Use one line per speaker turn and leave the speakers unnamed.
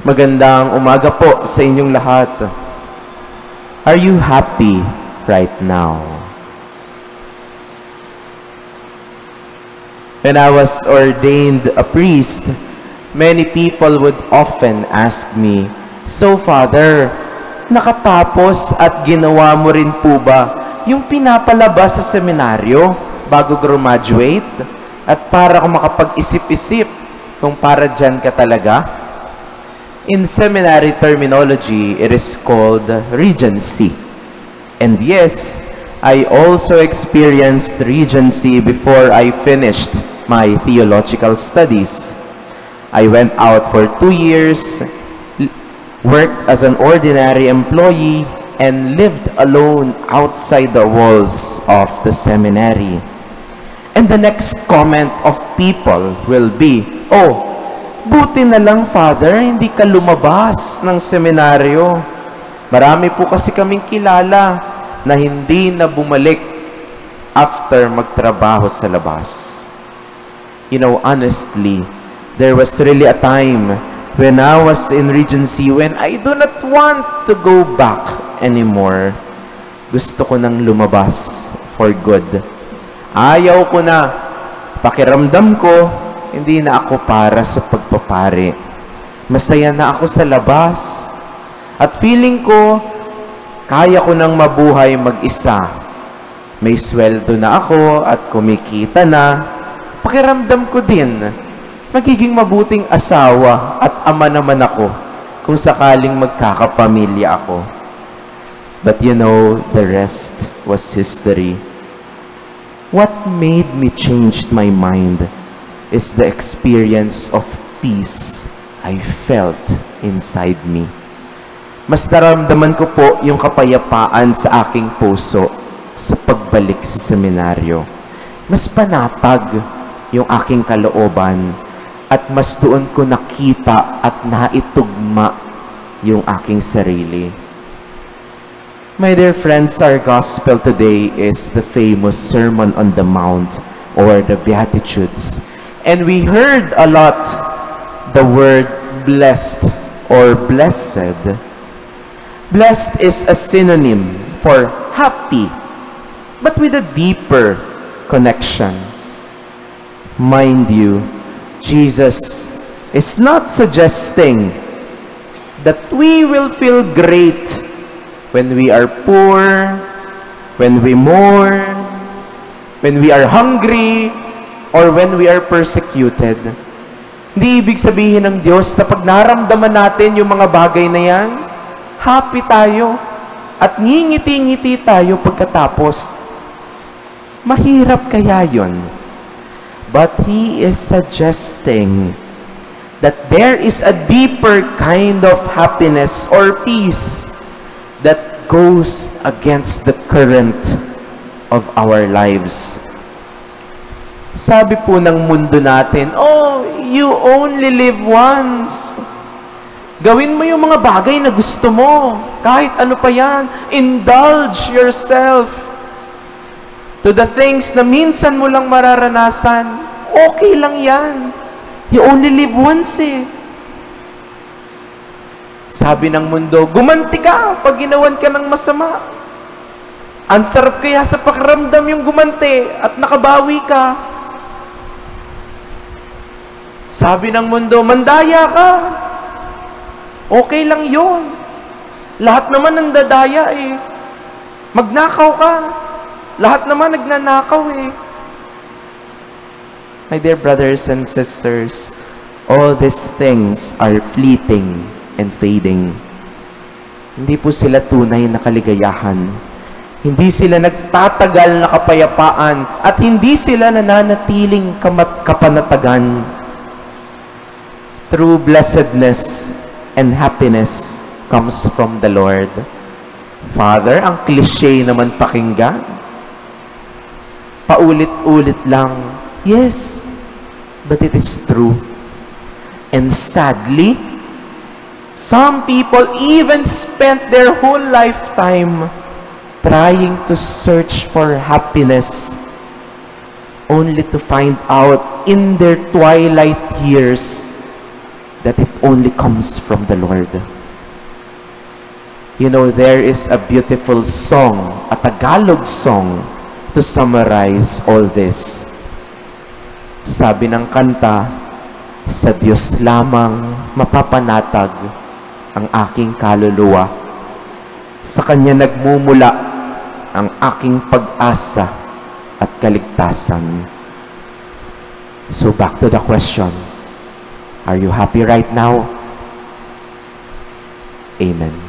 Magandang umaga po sa inyong lahat. Are you happy right now? When I was ordained a priest, many people would often ask me, "So Father, nakatapos at ginawa mo rin po ba yung pinapalabas sa seminaryo bago graduate? At para kung makapag-isip-isip kung para dyan ka talaga?" In seminary terminology, it is called regency. And yes, I also experienced regency before I finished my theological studies. I went out for 2 years, worked as an ordinary employee, and lived alone outside the walls of the seminary. And the next comment of people will be, "Oh, buti na lang, Father, hindi ka lumabas ng seminaryo. Marami po kasi kaming kilala na hindi na bumalik after magtrabaho sa labas." You know, honestly, there was really a time when I was in Regency when I do not want to go back anymore. Gusto ko nang lumabas for good. Ayaw ko na. Pakiramdam ko, hindi na ako para sa pagpapari. Masaya na ako sa labas. At feeling ko, kaya ko nang mabuhay mag-isa. May sweldo na ako at kumikita na. Pakiramdam ko din, magiging mabuting asawa at ama naman ako kung sakaling magkakapamilya ako. But you know, the rest was history. What made me change my mind is the experience of peace I felt inside me. Mas naramdaman ko po yung kapayapaan sa aking puso sa pagbalik sa seminaryo. Mas panatag yung aking kalooban at mas doon ko nakita at naitugma yung aking sarili. My dear friends, our gospel today is the famous Sermon on the Mount or the Beatitudes. And we heard a lot the word blessed or blessed. Blessed is a synonym for happy, but with a deeper connection. Mind you, Jesus is not suggesting that we will feel great when we are poor, when we mourn, when we are hungry, or when we are persecuted. Hindi ibig sabihin ng Diyos na pag naramdaman natin yung mga bagay na yan, happy tayo at ngingiti-ngiti tayo pagkatapos. Mahirap kaya yun. But He is suggesting that there is a deeper kind of happiness or peace that goes against the current of our lives. Sabi po ng mundo natin, "Oh, you only live once. Gawin mo yung mga bagay na gusto mo. Kahit ano pa yan. Indulge yourself to the things na minsan mo lang mararanasan. Okay lang yan. You only live once eh." Sabi ng mundo, gumanti ka pag ginawan ka ng masama. Ang sarap kaya sa pakiramdam yung gumanti at nakabawi ka. Sabi ng mundo, mandaya ka. Okay lang yon. Lahat naman nandadaya eh. Magnakaw ka. Lahat naman nagnanakaw eh. My dear brothers and sisters, all these things are fleeting and fading. Hindi po sila tunay na kaligayahan. Hindi sila nagtatagal na kapayapaan at hindi sila nananatiling kapanatagan. True blessedness and happiness comes from the Lord. Father, ang cliche naman pakinggan. Paulit-ulit lang. Yes, but it is true. And sadly, some people even spent their whole lifetime trying to search for happiness, only to find out in their twilight years that it only comes from the Lord. You know, there is a beautiful song, a Tagalog song, to summarize all this. Sabi ng kanta, sa Diyos lamang mapapanatag ang aking kaluluwa. Sa Kanya nagmumula ang aking pag-asa at kaligtasan. So back to the question, are you happy right now? Amen.